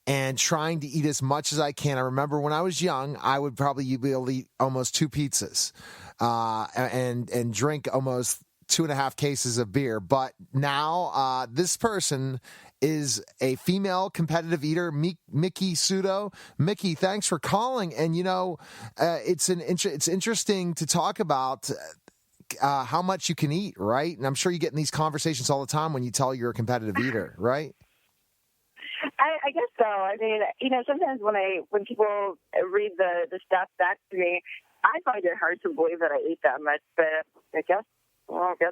and trying to eat as much as I can. I remember when I was young, I would probably be able to eat almost 2 pizzas and drink almost 2.5 cases of beer. But now this person is a female competitive eater, miki-sudo. Miki, thanks for calling. And, it's interesting to talk about how much you can eat, right? And I'm sure you get in these conversations all the time when you tell you're a competitive eater, right? I guess so. I mean, sometimes when people read the stuff back to me, I find it hard to believe that I ate that much, but I guess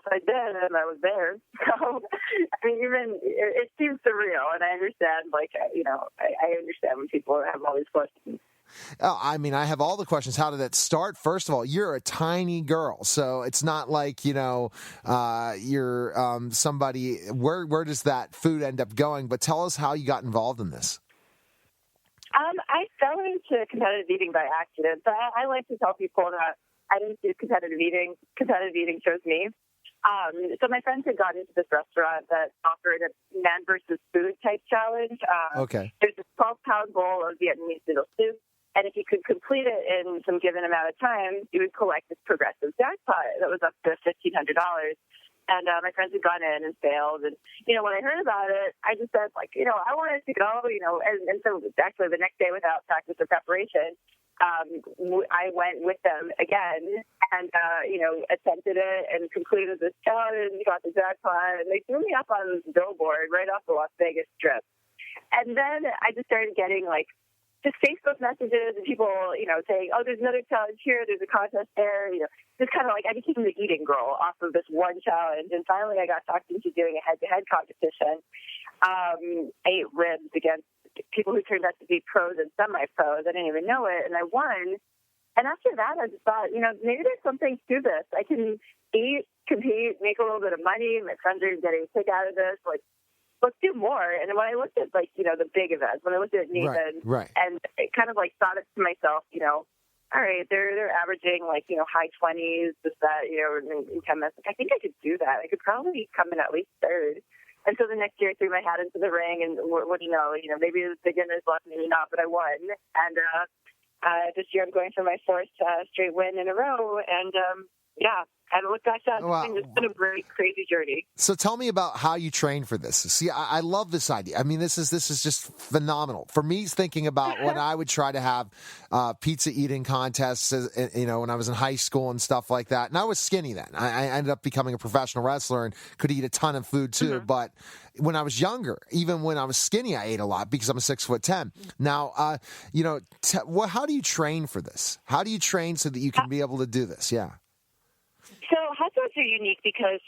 I did, and I was there. So, I mean, even it seems surreal, and I understand, I understand when people have all these questions. Oh, I mean, I have all the questions. How did that start? First of all, you're a tiny girl, so it's not like, you're somebody. Where does that food end up going? But tell us how you got involved in this. I fell into competitive eating by accident. So I like to tell people that I didn't do competitive eating. Competitive eating chose me. So my friends had gotten into this restaurant that offered a man versus food type challenge. Okay. There's this 12-pound bowl of Vietnamese noodle soup, and if you could complete it in some given amount of time, you would collect this progressive jackpot that was up to $1,500. And my friends had gone in and failed. And, when I heard about it, I just said, I wanted to go, and so actually the next day without practice or preparation, I went with them again and, attempted it and completed this challenge, got the jackpot, and they threw me up on this billboard right off the Las Vegas Strip. And then I just started getting, just Facebook messages and people, saying, oh, there's another challenge here, there's a contest there, just kind of I became the eating girl off of this one challenge. And finally I got talked into doing a head-to-head competition. I ate ribs against people who turned out to be pros and semi-pros. I didn't even know it, and I won. And after that, I just thought, maybe there's something to this. I can eat, compete, make a little bit of money. My friends are getting a kick out of this. Let's do more. And when I looked at, the big events, when I looked at Nathan, right. And I kind of, thought it to myself, all right, they're averaging, high 20s, this, that, in 10 minutes. I think I could do that. I could probably come in at least third. And so the next year I threw my hat into the ring, and what do you know, maybe it was beginner's luck, maybe not, but I won. And This year I'm going for my fourth straight win in a row, and I haven't looked back since. Wow. It's been a very crazy journey. So tell me about how you train for this. See, I love this idea. I mean, this is just phenomenal. For me, thinking about when I would try to have pizza eating contests, when I was in high school and stuff like that. And I was skinny then. I ended up becoming a professional wrestler and could eat a ton of food too. Mm-hmm. But when I was younger, even when I was skinny, I ate a lot because I'm 6'10". Now, how do you train for this? How do you train so that you can be able to do this? Yeah. So hot dogs are unique because,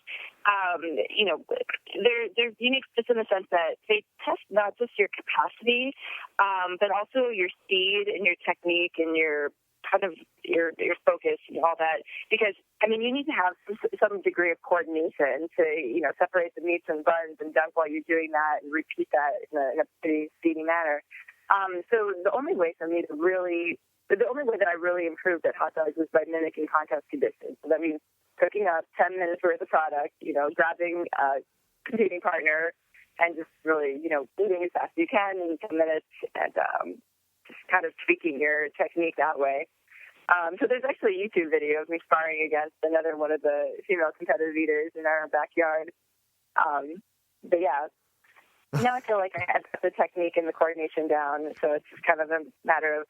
they're unique just in the sense that they test not just your capacity, but also your speed and your technique and your kind of your focus and all that. Because, you need to have some degree of coordination to, separate the meats and buns and dunk while you're doing that and repeat that in a pretty speedy manner. So the only way that I really improved at hot dogs was by mimicking contest conditions. So that means cooking up 10 minutes worth of product, grabbing a competing partner and just really, eating as fast as you can in 10 minutes and just kind of tweaking your technique that way. So there's actually a YouTube video of me sparring against another one of the female competitive eaters in our backyard. But yeah, now I feel like I have the technique and the coordination down. So it's just kind of a matter of,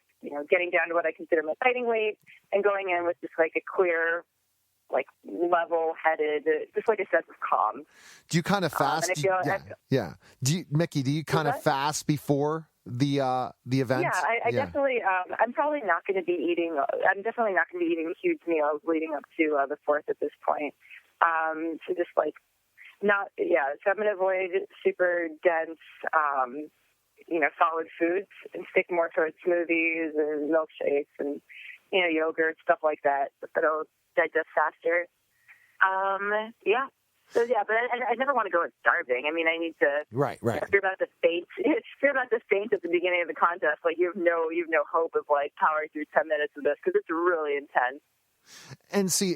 getting down to what I consider my fighting weight and going in with just like a clear, like level-headed, just like a sense of calm. Do you kind of fast? Yeah. Mickey, do you kind of fast before the event? Yeah, I definitely. I'm probably not going to be eating. I'm definitely not going to be eating huge meals leading up to the 4th at this point. So just like not. Yeah. So I'm going to avoid super dense, solid foods and stick more towards smoothies and milkshakes and yogurt, stuff like that. That'll digest faster. So but I never want to go in starving. I need to. Right. Fear about the faint. Fear about the faint at the beginning of the contest. Like you have no hope of like powering through 10 minutes of this because it's really intense. And see,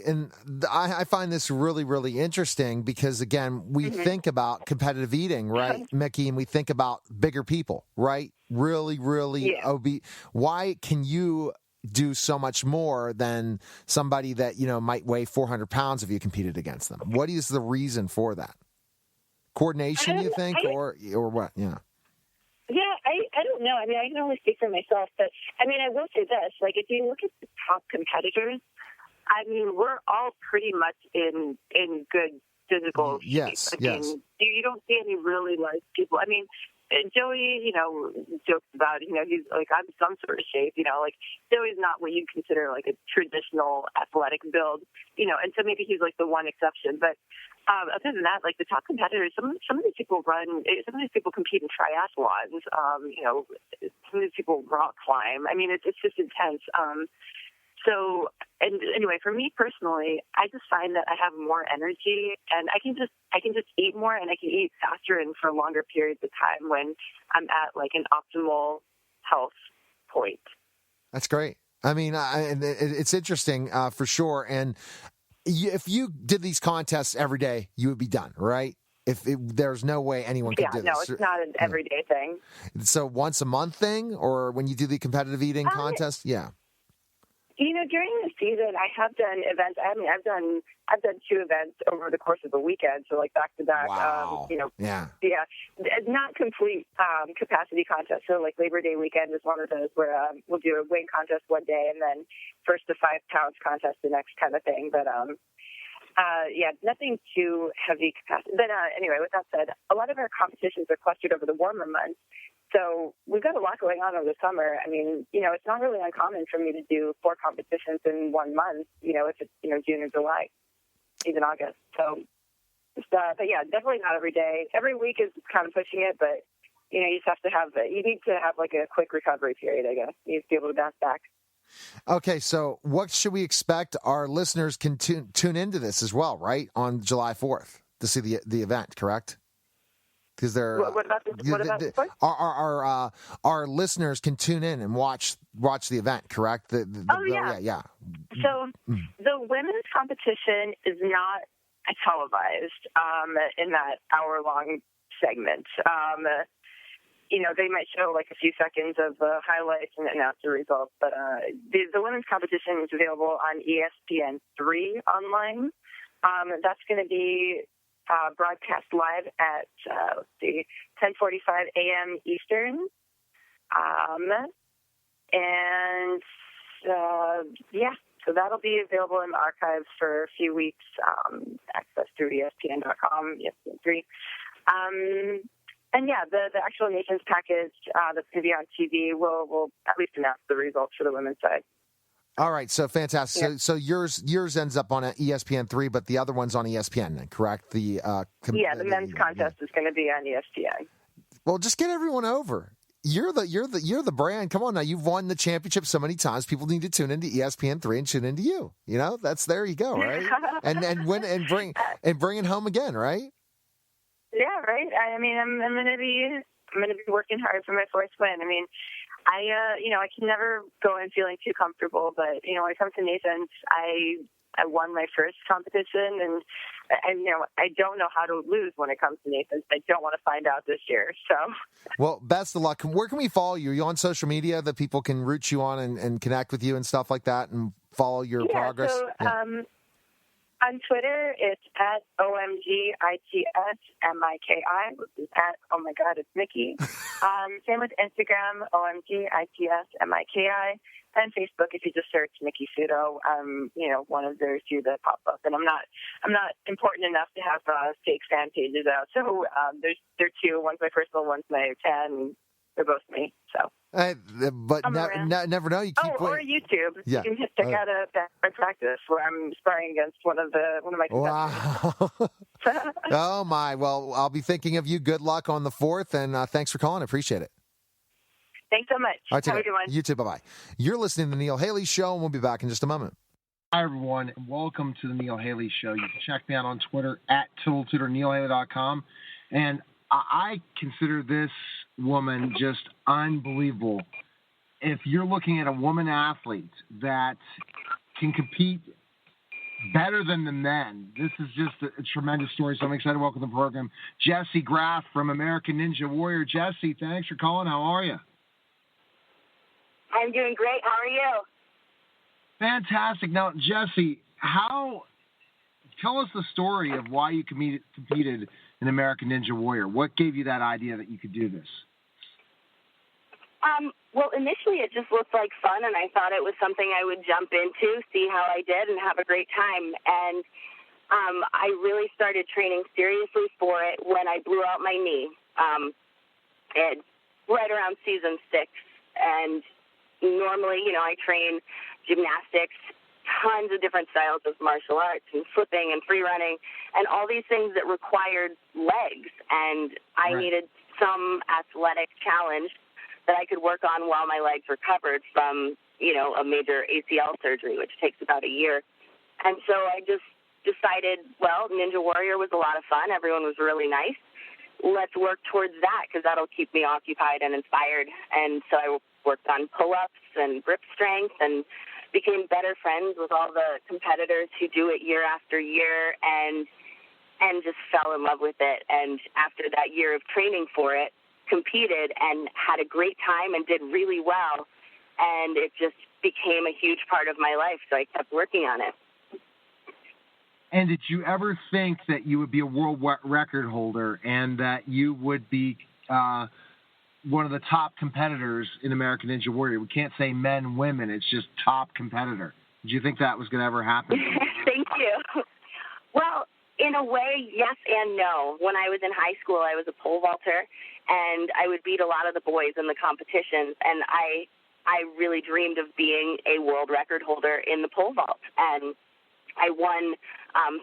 I find this really, really interesting because, again, we think about competitive eating, right, Mickey, and we think about bigger people, right? Really, really obese. Why can you do so much more than somebody that, might weigh 400 pounds if you competed against them? What is the reason for that? Coordination, you think, or what? Yeah. Yeah, I don't know. I can only speak for myself, but I will say this: like, if you look at the top competitors, we're all pretty much in good physical shape. Yes. You don't see any really large people. Joey, jokes about, he's like, I'm some sort of shape, like Joey's not what you'd consider like a traditional athletic build, and so maybe he's like the one exception. But other than that, like the top competitors, some of these people compete in triathlons, some of these people rock climb. It's just intense. So, and anyway, for me personally, I just find that I have more energy and I can just eat more and I can eat faster and for longer periods of time when I'm at like an optimal health point. That's great. It's interesting for sure. And if you did these contests every day, you would be done, right? There's no way anyone could do this. No, it's not an everyday thing. So once a month thing, or when you do the competitive eating contest? Yeah. During the season, I have done events. I've done 2 events over the course of a weekend, so like back to back. Wow. Not complete capacity contests. So like Labor Day weekend is one of those where we'll do a weight contest one day and then first to 5 pounds contest the next kind of thing. But nothing too heavy capacity. But anyway, with that said, a lot of our competitions are clustered over the warmer months. So we've got a lot going on over the summer. It's not really uncommon for me to do 4 competitions in 1 month, if it's, June or July, even August. So, but yeah, definitely not every day. Every week is kind of pushing it, but, you just have to you need to have like a quick recovery period, I guess. You need to be able to bounce back. Okay, so what should we expect? Our listeners can tune into this as well, right, on July 4th to see the event, correct? Because they're our listeners can tune in and watch the event, correct? Yeah. So the women's competition is not televised in that hour-long segment. they might show like a few seconds of the highlights and announce the results. But the women's competition is available on ESPN3 online. That's going to be broadcast live at 10:45 a.m. Eastern. So that'll be available in the archives for a few weeks. Access through ESPN.com, ESPN3. The actual Nations package that's going to be on TV will at least announce the results for the women's side. All right, so fantastic. Yeah. So yours ends up on ESPN3, but the other one's on ESPN, then, correct? The men's contest is going to be on ESPN. Well, just get everyone over. You're the brand. Come on now, you've won the championship so many times. People need to tune into ESPN3 and tune into you. There you go, right? and win and bring it home again, right? Yeah, right. I mean, I'm gonna be working hard for my fourth win. I mean, I can never go in feeling too comfortable, but when it comes to Nations, I won my first competition, and I don't know how to lose when it comes to Nations. I don't want to find out this year. So, well, best of luck. Where can we follow you? Are you on social media that people can root you on and connect with you and stuff like that, and follow your progress? So, on Twitter, it's at OMGITSMIKI, which is at, oh my God, it's Mickey. Same with Instagram, OMGITSMIKI, and Facebook, if you just search miki-sudo, one of their two that pop up. And I'm not important enough to have fake fan pages out. So there are two. One's my personal, one's my fan. They're both me. So. But never know. You keep or YouTube. Yeah. You can check out my practice where I'm sparring against one of my competitors. Wow. Oh my. Well, I'll be thinking of you. Good luck on the 4th, and thanks for calling. I appreciate it. Thanks so much. All right, have a good one. You too. Bye-bye. You're listening to The Neil Haley Show, and we'll be back in just a moment. Hi, everyone. Welcome to The Neil Haley Show. You can check me out on Twitter at TotalTutorNeilHaley.com. And I consider this woman just unbelievable. If you're looking at a woman athlete that can compete better than the men, this is just a tremendous story. So I'm excited to welcome the program Jessie-Graff from American Ninja Warrior. Jessie, thanks for calling. How are you? I'm doing great. How are you? Fantastic. Now, Jessie, tell us the story of why you competed in American Ninja Warrior. What gave you that idea that you could do this? Well, initially it just looked like fun, and I thought it was something I would jump into, see how I did, and have a great time. And I really started training seriously for it when I blew out my knee, right around season 6. And normally, I train gymnastics, tons of different styles of martial arts and flipping and free running and all these things that required legs. And I needed some athletic challenge that I could work on while my legs recovered from, a major ACL surgery, which takes about a year. And so I just decided, well, Ninja Warrior was a lot of fun. Everyone was really nice. Let's work towards that because that'll keep me occupied and inspired. And so I worked on pull-ups and grip strength and became better friends with all the competitors who do it year after year and just fell in love with it. And after that year of training for it, competed and had a great time and did really well. And it just became a huge part of my life, so I kept working on it. And did you ever think that you would be a world record holder and that you would be one of the top competitors in American Ninja Warrior? We can't say men, women. It's just top competitor. Did you think that was going to ever happen? Thank you. Well, in a way, yes and no. When I was in high school, I was a pole vaulter, and I would beat a lot of the boys in the competitions, and I really dreamed of being a world record holder in the pole vault. And I won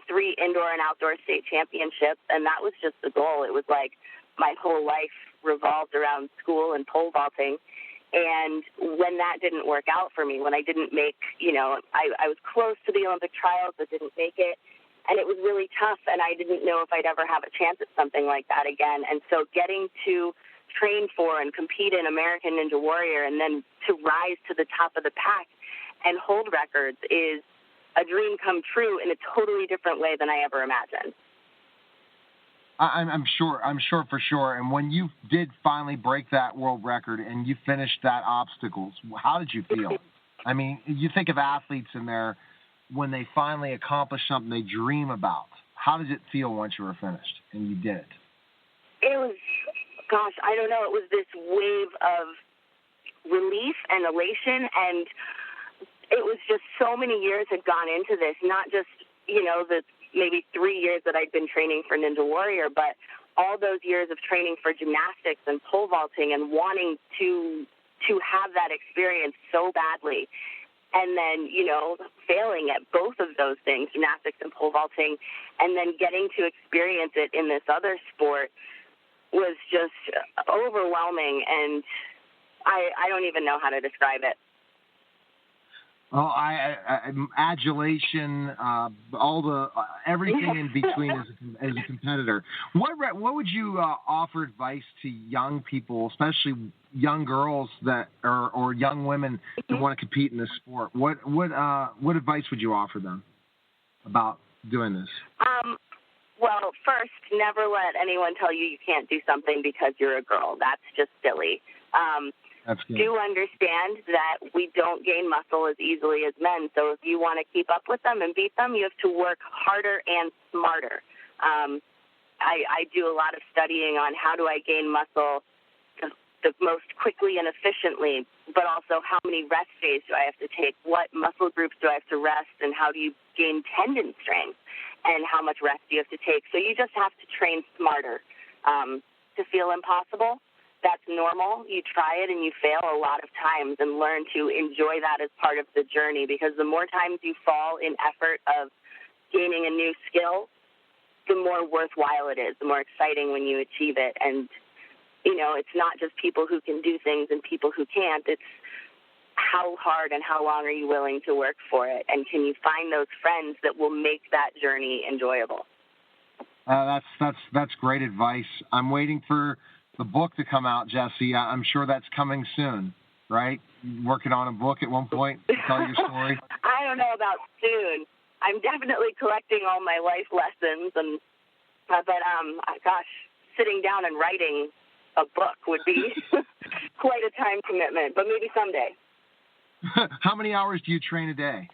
3 indoor and outdoor state championships, and that was just the goal. It was like my whole life revolved around school and pole vaulting. And when that didn't work out for me, when I didn't make, I was close to the Olympic trials but didn't make it, and it was really tough, and I didn't know if I'd ever have a chance at something like that again. And so getting to train for and compete in American Ninja Warrior and then to rise to the top of the pack and hold records is a dream come true in a totally different way than I ever imagined. I'm sure for sure. And when you did finally break that world record and you finished that obstacles, how did you feel? I mean, you think of athletes in there when they finally accomplish something they dream about. How did it feel once you were finished and you did it? It was, gosh, I don't know. It was this wave of relief and elation, and it was just so many years had gone into this, not just, the maybe 3 years that I'd been training for Ninja Warrior, but all those years of training for gymnastics and pole vaulting and wanting to have that experience so badly. And then, failing at both of those things, gymnastics and pole vaulting, and then getting to experience it in this other sport was just overwhelming, and I don't even know how to describe it. Well, adulation, everything in between as a competitor. What would you offer advice to young people, especially young girls or young women that want to compete in this sport? What advice would you offer them about doing this? Well, first, never let anyone tell you can't do something because you're a girl. That's just silly. Do understand that we don't gain muscle as easily as men. So if you want to keep up with them and beat them, you have to work harder and smarter. I do a lot of studying on how do I gain muscle the most quickly and efficiently, but also how many rest days do I have to take, what muscle groups do I have to rest, and how do you gain tendon strength, and how much rest do you have to take. So you just have to train smarter to feel impossible. That's normal. You try it and you fail a lot of times and learn to enjoy that as part of the journey, because the more times you fall in effort of gaining a new skill, the more worthwhile it is, the more exciting when you achieve it. And, it's not just people who can do things and people who can't. It's how hard and how long are you willing to work for it? And can you find those friends that will make that journey enjoyable? That's great advice. I'm waiting for the book to come out, Jessie. I'm sure that's coming soon, right? You're working on a book at one point to tell your story? I don't know about soon. I'm definitely collecting all my life lessons, and gosh, sitting down and writing a book would be quite a time commitment, but maybe someday. How many hours do you train a day?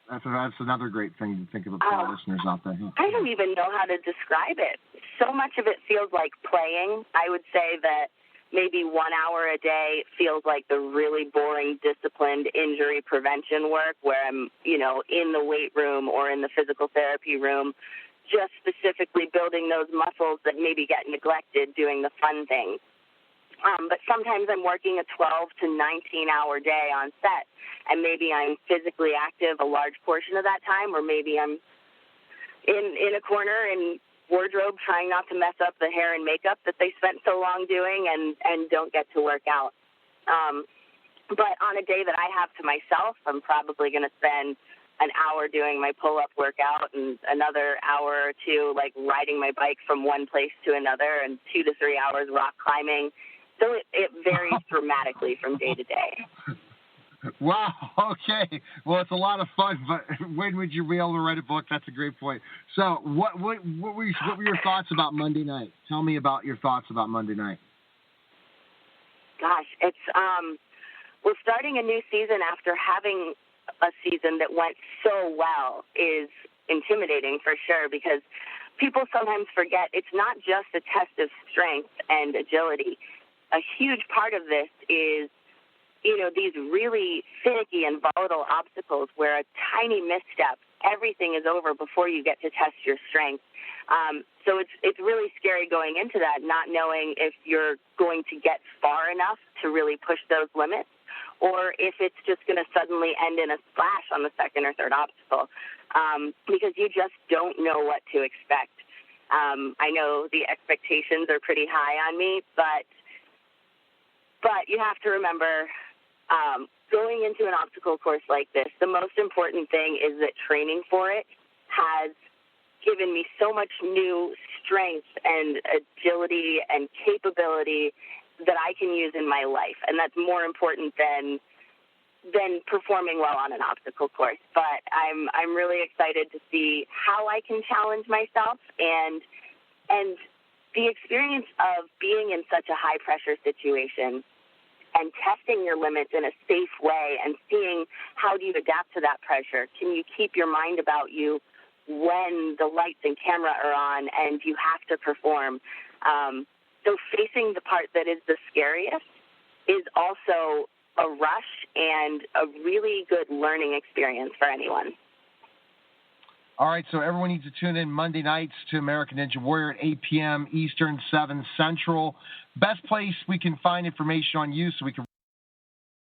That's another great thing to think about for our listeners out there. I don't even know how to describe it. So much of it feels like playing. I would say that maybe 1 hour a day feels like the really boring, disciplined injury prevention work where I'm, in the weight room or in the physical therapy room, just specifically building those muscles that maybe get neglected doing the fun things. But sometimes I'm working a 12 to 19-hour day on set, and maybe I'm physically active a large portion of that time, or maybe I'm in a corner in wardrobe trying not to mess up the hair and makeup that they spent so long doing and don't get to work out. But on a day that I have to myself, I'm probably going to spend an hour doing my pull-up workout and another hour or two like riding my bike from one place to another, and 2 to 3 hours rock climbing. So it varies dramatically from day to day. Wow. Okay. Well, it's a lot of fun, but when would you be able to write a book? That's a great point. So what were your thoughts about Monday night? Tell me about your thoughts about Monday night. Gosh, it's we're starting a new season after having a season that went so well is intimidating for sure, because people sometimes forget it's not just a test of strength and agility. A huge part of this is, these really finicky and volatile obstacles where a tiny misstep, everything is over before you get to test your strength. So it's really scary going into that, not knowing if you're going to get far enough to really push those limits, or if it's just going to suddenly end in a splash on the second or third obstacle, because you just don't know what to expect. I know the expectations are pretty high on me, but you have to remember, going into an obstacle course like this, the most important thing is that training for it has given me so much new strength and agility and capability that I can use in my life, and that's more important than performing well on an obstacle course. But I'm really excited to see how I can challenge myself and And the experience of being in such a high-pressure situation and testing your limits in a safe way and seeing how do you adapt to that pressure. Can you keep your mind about you when the lights and camera are on and you have to perform? So facing the part that is the scariest is also a rush and a really good learning experience for anyone. All right, so everyone needs to tune in Monday nights to American Ninja Warrior at 8 p.m. Eastern, 7 Central. Best place we can find information on you so we can